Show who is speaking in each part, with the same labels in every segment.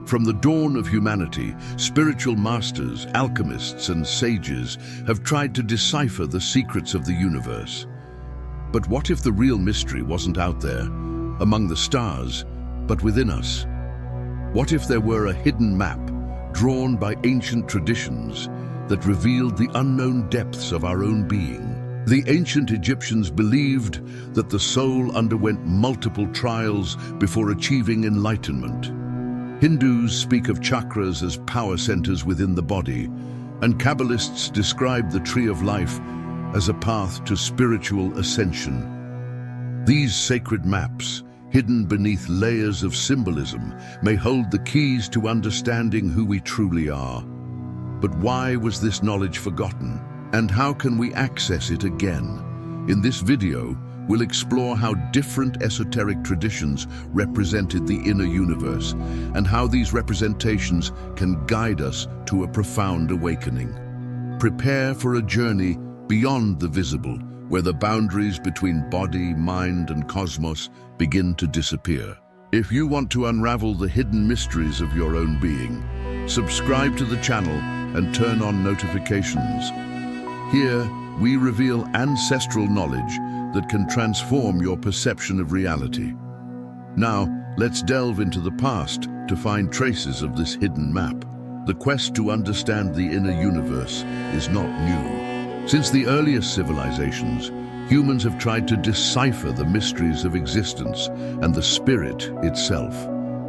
Speaker 1: From the dawn of humanity, spiritual masters, alchemists, and sages have tried to decipher the secrets of the universe. But what if the real mystery wasn't out there, among the stars, but within us? What if there were a hidden map, drawn by ancient traditions, that revealed the unknown depths of our own being? The ancient Egyptians believed that the soul underwent multiple trials before achieving enlightenment. Hindus speak of chakras as power centers within the body, and Kabbalists describe the tree of life as a path to spiritual ascension. These sacred maps, hidden beneath layers of symbolism, may hold the keys to understanding who we truly are. But why was this knowledge forgotten? And how can we access it again? In this video, we'll explore how different esoteric traditions represented the inner universe, and how these representations can guide us to a profound awakening. Prepare for a journey beyond the visible, where the boundaries between body, mind, and cosmos begin to disappear. If you want to unravel the hidden mysteries of your own being, subscribe to the channel and turn on notifications. Here, we reveal ancestral knowledge that can transform your perception of reality. Now, let's delve into the past to find traces of this hidden map. The quest to understand the inner universe is not new. Since the earliest civilizations, humans have tried to decipher the mysteries of existence and the spirit itself.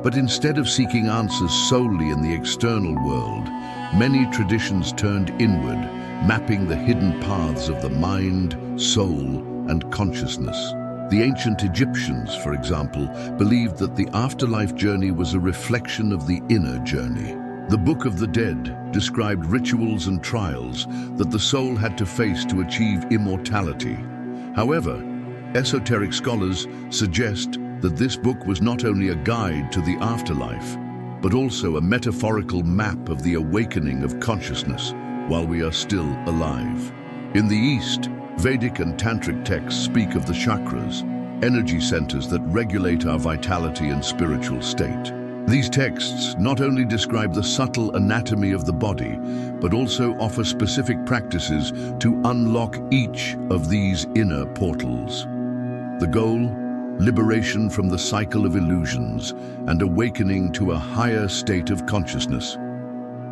Speaker 1: But instead of seeking answers solely in the external world, many traditions turned inward, mapping the hidden paths of the mind, soul, and consciousness. The ancient Egyptians, for example, believed that the afterlife journey was a reflection of the inner journey. The Book of the Dead described rituals and trials that the soul had to face to achieve immortality. However, esoteric scholars suggest that this book was not only a guide to the afterlife, but also a metaphorical map of the awakening of consciousness while we are still alive. In the East, Vedic and Tantric texts speak of the chakras, energy centers that regulate our vitality and spiritual state. These texts not only describe the subtle anatomy of the body, but also offer specific practices to unlock each of these inner portals. The goal? Liberation from the cycle of illusions and awakening to a higher state of consciousness.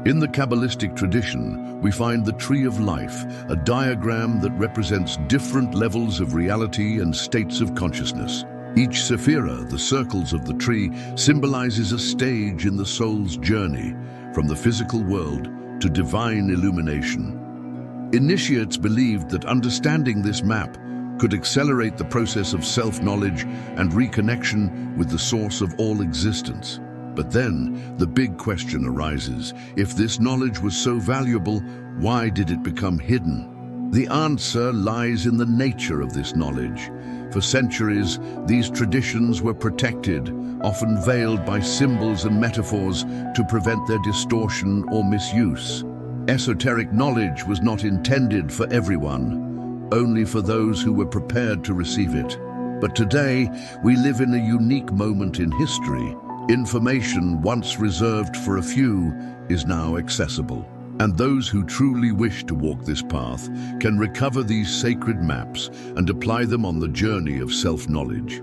Speaker 1: In the Kabbalistic tradition, we find the Tree of Life, a diagram that represents different levels of reality and states of consciousness. Each sephira, the circles of the tree, symbolizes a stage in the soul's journey from the physical world to divine illumination. Initiates believed that understanding this map could accelerate the process of self-knowledge and reconnection with the source of all existence. But then, the big question arises: if this knowledge was so valuable, why did it become hidden? The answer lies in the nature of this knowledge. For centuries, these traditions were protected, often veiled by symbols and metaphors to prevent their distortion or misuse. Esoteric knowledge was not intended for everyone, only for those who were prepared to receive it. But today, we live in a unique moment in history. Information once reserved for a few is now accessible. And those who truly wish to walk this path can recover these sacred maps and apply them on the journey of self-knowledge.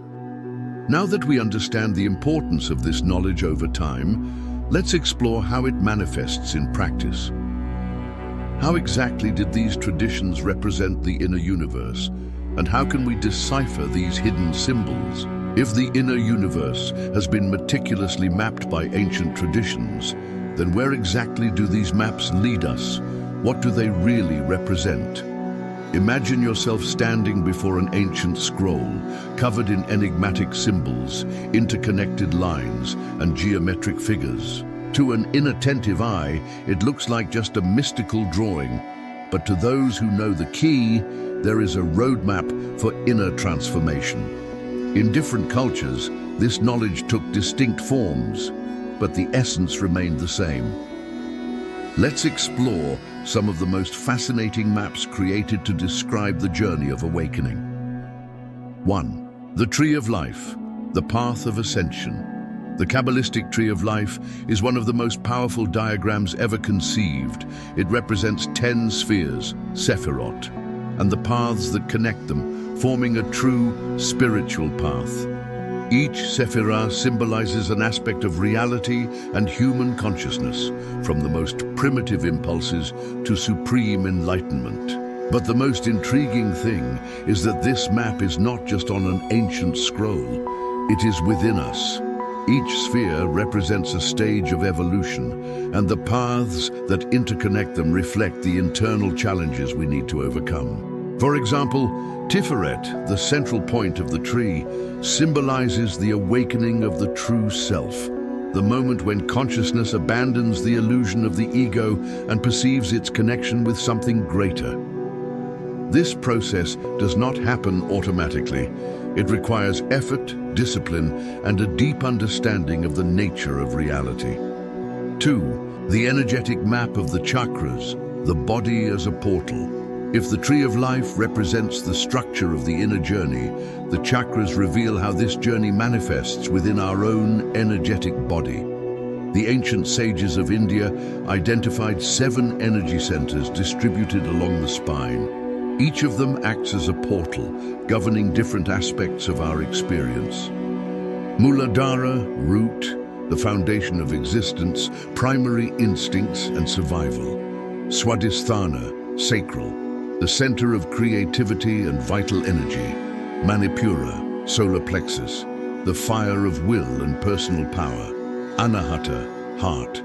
Speaker 1: Now that we understand the importance of this knowledge over time, let's explore how it manifests in practice. How exactly did these traditions represent the inner universe? And how can we decipher these hidden symbols? If the inner universe has been meticulously mapped by ancient traditions, then where exactly do these maps lead us? What do they really represent? Imagine yourself standing before an ancient scroll, covered in enigmatic symbols, interconnected lines, and geometric figures. To an inattentive eye, it looks like just a mystical drawing, but to those who know the key, there is a roadmap for inner transformation. In different cultures, this knowledge took distinct forms, but the essence remained the same. Let's explore some of the most fascinating maps created to describe the journey of awakening. 1. The Tree of Life, the Path of Ascension. The Kabbalistic tree of life is one of the most powerful diagrams ever conceived. It represents 10 spheres, sephirot, and the paths that connect them, forming a true spiritual path. Each sephirah symbolizes an aspect of reality and human consciousness, from the most primitive impulses to supreme enlightenment. But the most intriguing thing is that this map is not just on an ancient scroll, it is within us. Each sphere represents a stage of evolution, and the paths that interconnect them reflect the internal challenges we need to overcome. For example, Tiferet, the central point of the tree, symbolizes the awakening of the true self, the moment when consciousness abandons the illusion of the ego and perceives its connection with something greater. This process does not happen automatically. It requires effort, discipline, and a deep understanding of the nature of reality. 2. The energetic map of the chakras, the body as a portal. If the tree of life represents the structure of the inner journey, the chakras reveal how this journey manifests within our own energetic body. The ancient sages of India identified 7 energy centers distributed along the spine. Each of them acts as a portal, governing different aspects of our experience. Muladhara, root, the foundation of existence, primary instincts and survival. Swadhisthana, sacral, the center of creativity and vital energy. Manipura, solar plexus, the fire of will and personal power. Anahata, heart,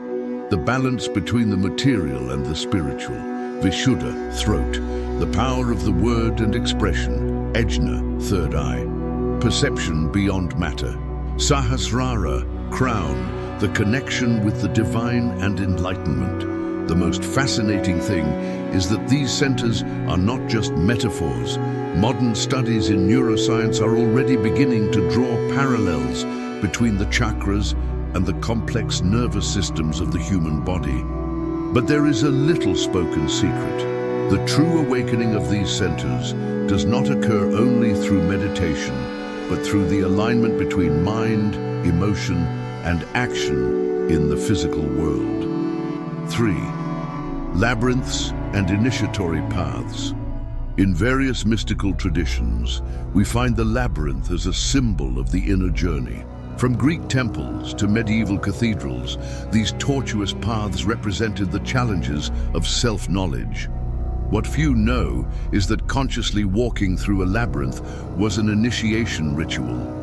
Speaker 1: the balance between the material and the spiritual. Vishuddha, throat, the power of the word and expression. Ajna, third eye, perception beyond matter. Sahasrara, crown, the connection with the divine and enlightenment. The most fascinating thing is that these centers are not just metaphors. Modern studies in neuroscience are already beginning to draw parallels between the chakras and the complex nervous systems of the human body. But there is a little spoken secret. The true awakening of these centers does not occur only through meditation, but through the alignment between mind, emotion, and action in the physical world. 3. Labyrinths and initiatory paths. In various mystical traditions, we find the labyrinth as a symbol of the inner journey. From Greek temples to medieval cathedrals, these tortuous paths represented the challenges of self-knowledge. What few know is that consciously walking through a labyrinth was an initiation ritual.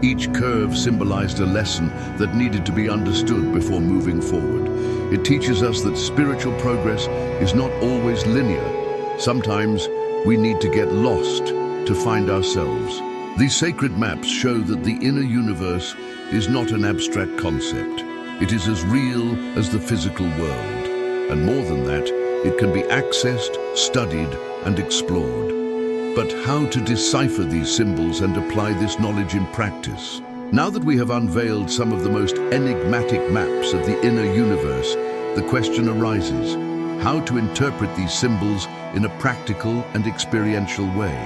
Speaker 1: Each curve symbolized a lesson that needed to be understood before moving forward. It teaches us that spiritual progress is not always linear. Sometimes we need to get lost to find ourselves. These sacred maps show that the inner universe is not an abstract concept. It is as real as the physical world. And more than that, it can be accessed, studied, and explored. But how to decipher these symbols and apply this knowledge in practice? Now that we have unveiled some of the most enigmatic maps of the inner universe, the question arises: how to interpret these symbols in a practical and experiential way?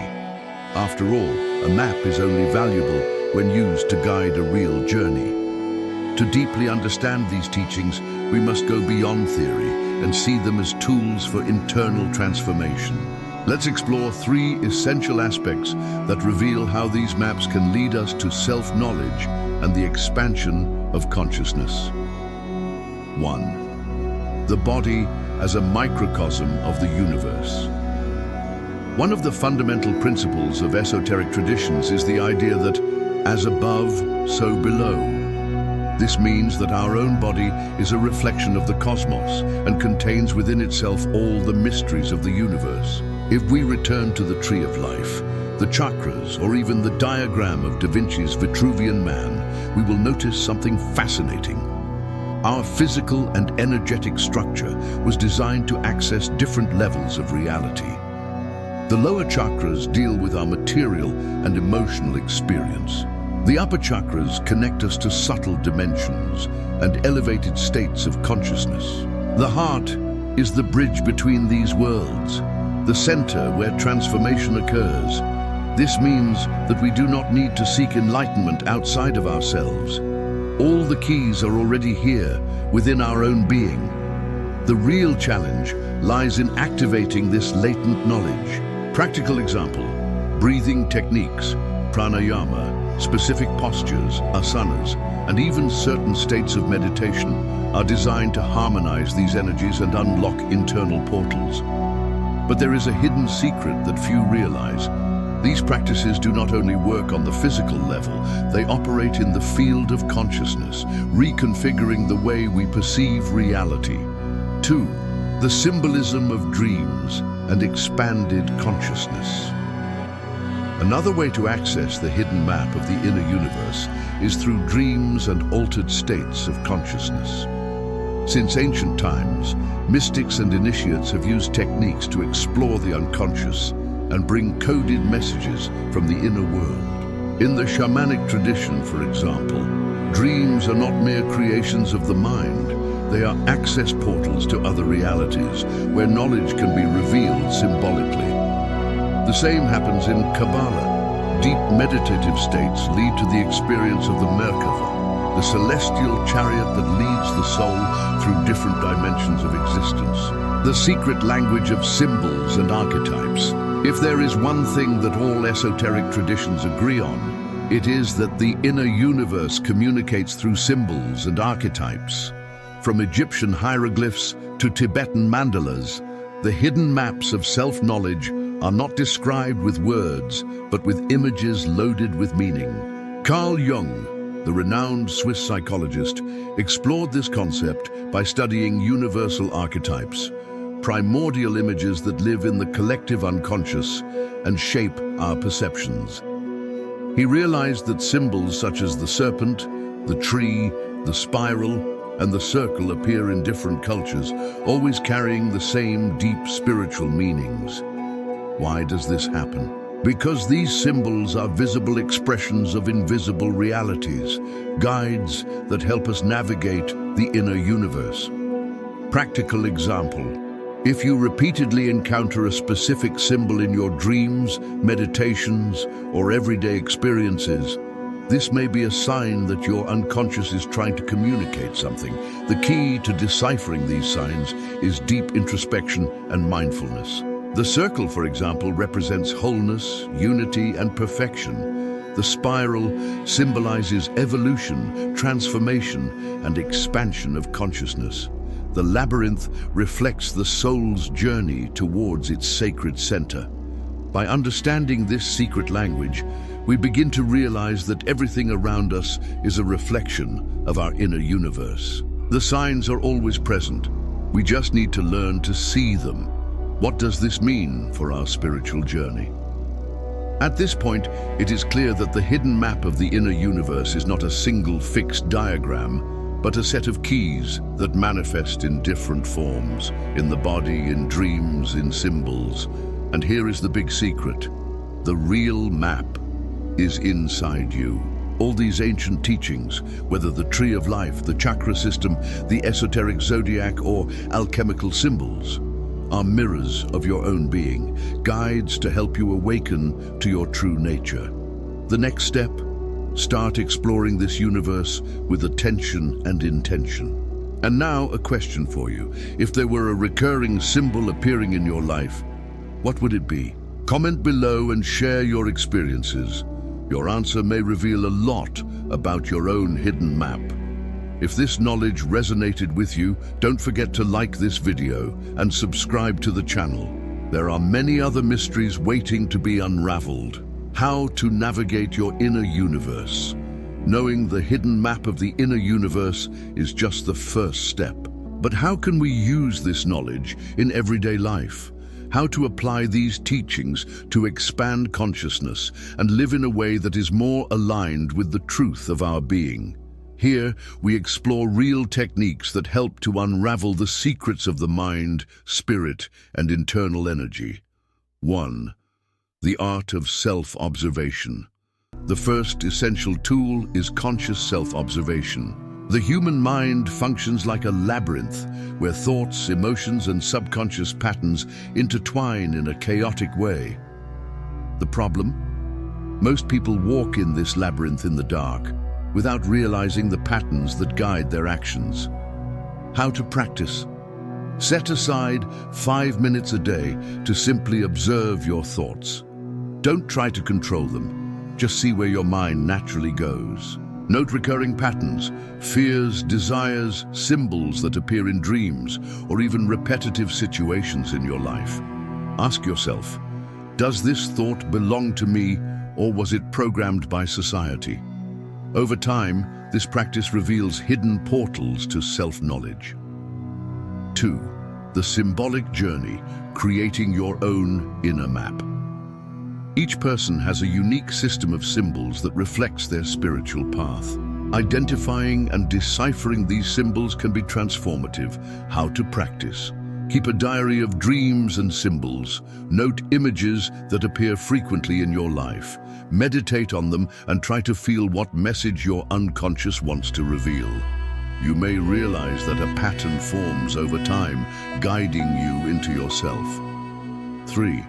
Speaker 1: After all, a map is only valuable when used to guide a real journey. To deeply understand these teachings, we must go beyond theory and see them as tools for internal transformation. Let's explore 3 essential aspects that reveal how these maps can lead us to self-knowledge and the expansion of consciousness. 1. The body as a microcosm of the universe. One of the fundamental principles of esoteric traditions is the idea that, as above, so below. This means that our own body is a reflection of the cosmos and contains within itself all the mysteries of the universe. If we return to the tree of life, the chakras, or even the diagram of Da Vinci's Vitruvian Man, we will notice something fascinating. Our physical and energetic structure was designed to access different levels of reality. The lower chakras deal with our material and emotional experience. The upper chakras connect us to subtle dimensions and elevated states of consciousness. The heart is the bridge between these worlds, the center where transformation occurs. This means that we do not need to seek enlightenment outside of ourselves. All the keys are already here, within our own being. The real challenge lies in activating this latent knowledge. Practical example: breathing techniques, pranayama, specific postures, asanas, and even certain states of meditation are designed to harmonize these energies and unlock internal portals. But there is a hidden secret that few realize. These practices do not only work on the physical level, they operate in the field of consciousness, reconfiguring the way we perceive reality. 2. The symbolism of dreams and expanded consciousness. Another way to access the hidden map of the inner universe is through dreams and altered states of consciousness. Since ancient times, mystics and initiates have used techniques to explore the unconscious and bring coded messages from the inner world. In the shamanic tradition, for example, dreams are not mere creations of the mind. They are access portals to other realities, where knowledge can be revealed symbolically. The same happens in Kabbalah. Deep meditative states lead to the experience of the Merkava, the celestial chariot that leads the soul through different dimensions of existence. The secret language of symbols and archetypes. If there is one thing that all esoteric traditions agree on, it is that the inner universe communicates through symbols and archetypes. From Egyptian hieroglyphs to Tibetan mandalas, the hidden maps of self-knowledge are not described with words, but with images loaded with meaning. Carl Jung, the renowned Swiss psychologist, explored this concept by studying universal archetypes, primordial images that live in the collective unconscious and shape our perceptions. He realized that symbols such as the serpent, the tree, the spiral, and the circle appear in different cultures, always carrying the same deep spiritual meanings. Why does this happen? Because these symbols are visible expressions of invisible realities, guides that help us navigate the inner universe. Practical example: if you repeatedly encounter a specific symbol in your dreams, meditations, or everyday experiences, this may be a sign that your unconscious is trying to communicate something. The key to deciphering these signs is deep introspection and mindfulness. The circle, for example, represents wholeness, unity, and perfection. The spiral symbolizes evolution, transformation, and expansion of consciousness. The labyrinth reflects the soul's journey towards its sacred center. By understanding this secret language, we begin to realize that everything around us is a reflection of our inner universe. The signs are always present. We just need to learn to see them. What does this mean for our spiritual journey? At this point, it is clear that the hidden map of the inner universe is not a single fixed diagram, but a set of keys that manifest in different forms, in the body, in dreams, in symbols. And here is the big secret: the real map is inside you. All these ancient teachings, whether the tree of life, the chakra system, the esoteric zodiac, or alchemical symbols, are mirrors of your own being, guides to help you awaken to your true nature. The next step: start exploring this universe with attention and intention. And now a question for you. If there were a recurring symbol appearing in your life, what would it be? Comment below and share your experiences. Your answer may reveal a lot about your own hidden map. If this knowledge resonated with you, don't forget to like this video and subscribe to the channel. There are many other mysteries waiting to be unraveled. How to navigate your inner universe. Knowing the hidden map of the inner universe is just the first step. But how can we use this knowledge in everyday life? How to apply these teachings to expand consciousness and live in a way that is more aligned with the truth of our being. Here, we explore real techniques that help to unravel the secrets of the mind, spirit, and internal energy. 1. The art of self-observation. The first essential tool is conscious self-observation. The human mind functions like a labyrinth where thoughts, emotions, and subconscious patterns intertwine in a chaotic way. The problem? Most people walk in this labyrinth in the dark. without realizing the patterns that guide their actions. How to practice? Set aside 5 minutes a day to simply observe your thoughts. Don't try to control them. Just see where your mind naturally goes. Note recurring patterns, fears, desires, symbols that appear in dreams, or even repetitive situations in your life. Ask yourself, does this thought belong to me, or was it programmed by society? Over time, this practice reveals hidden portals to self-knowledge. 2. The symbolic journey, creating your own inner map. Each person has a unique system of symbols that reflects their spiritual path. Identifying and deciphering these symbols can be transformative. How to practice? Keep a diary of dreams and symbols. Note images that appear frequently in your life. Meditate on them and try to feel what message your unconscious wants to reveal. You may realize that a pattern forms over time, guiding you into yourself. 3.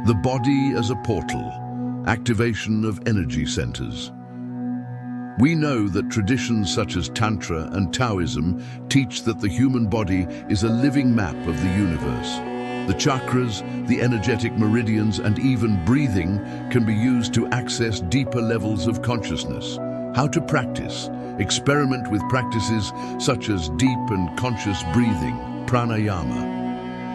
Speaker 1: The body as a portal, activation of energy centers. We know that traditions such as Tantra and Taoism teach that the human body is a living map of the universe. The chakras, the energetic meridians, and even breathing can be used to access deeper levels of consciousness. How to practice? Experiment with practices such as deep and conscious breathing, pranayama.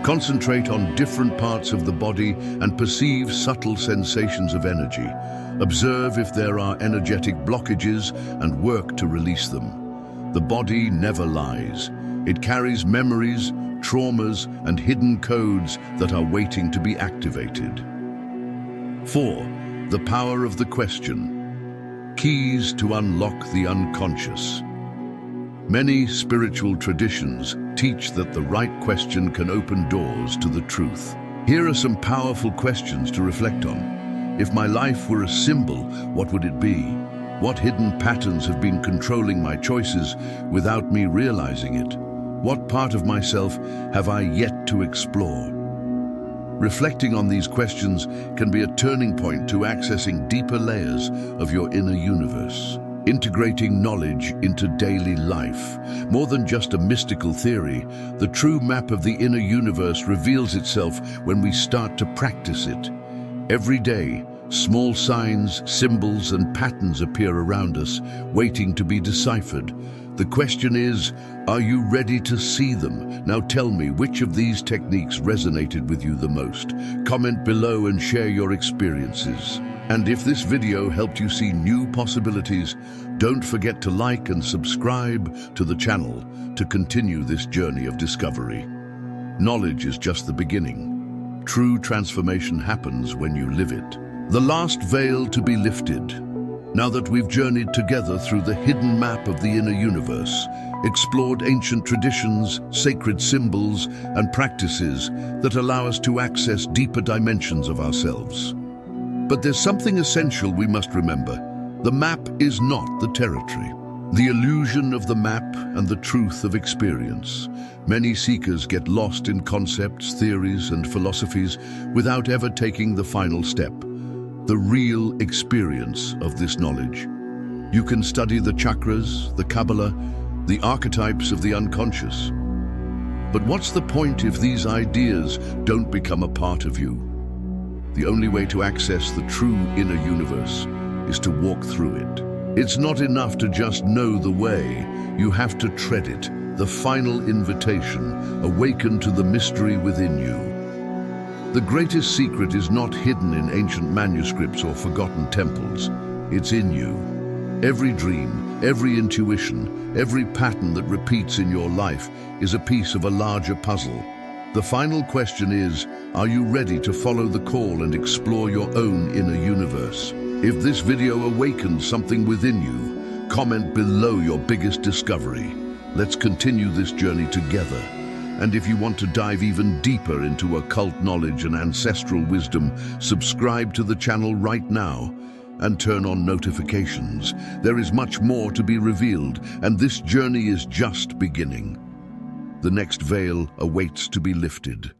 Speaker 1: Concentrate on different parts of the body and perceive subtle sensations of energy. Observe if there are energetic blockages and work to release them. The body never lies. It carries memories, traumas, and hidden codes that are waiting to be activated. 4. The power of the question. Keys to unlock the unconscious. Many spiritual traditions teach that the right question can open doors to the truth. Here are some powerful questions to reflect on. If my life were a symbol, what would it be? What hidden patterns have been controlling my choices without me realizing it? What part of myself have I yet to explore? Reflecting on these questions can be a turning point to accessing deeper layers of your inner universe. Integrating knowledge into daily life. More than just a mystical theory, the true map of the inner universe reveals itself when we start to practice it. Every day, small signs, symbols, and patterns appear around us, waiting to be deciphered. The question is, are you ready to see them? Now tell me, which of these techniques resonated with you the most? Comment below and share your experiences. And if this video helped you see new possibilities, don't forget to like and subscribe to the channel to continue this journey of discovery. Knowledge is just the beginning. True transformation happens when you live it. The last veil to be lifted. Now that we've journeyed together through the hidden map of the inner universe, explored ancient traditions, sacred symbols, and practices that allow us to access deeper dimensions of ourselves. But there's something essential we must remember. The map is not the territory. The illusion of the map and the truth of experience. Many seekers get lost in concepts, theories, and philosophies without ever taking the final step, the real experience of this knowledge. You can study the chakras, the Kabbalah, the archetypes of the unconscious. But what's the point if these ideas don't become a part of you? The only way to access the true inner universe is to walk through it. It's not enough to just know the way, you have to tread it. The final invitation, awaken to the mystery within you. The greatest secret is not hidden in ancient manuscripts or forgotten temples. It's in you. Every dream, every intuition, every pattern that repeats in your life is a piece of a larger puzzle. The final question is, are you ready to follow the call and explore your own inner universe? If this video awakened something within you, comment below your biggest discovery. Let's continue this journey together. And if you want to dive even deeper into occult knowledge and ancestral wisdom, subscribe to the channel right now and turn on notifications. There is much more to be revealed, and this journey is just beginning. The next veil awaits to be lifted.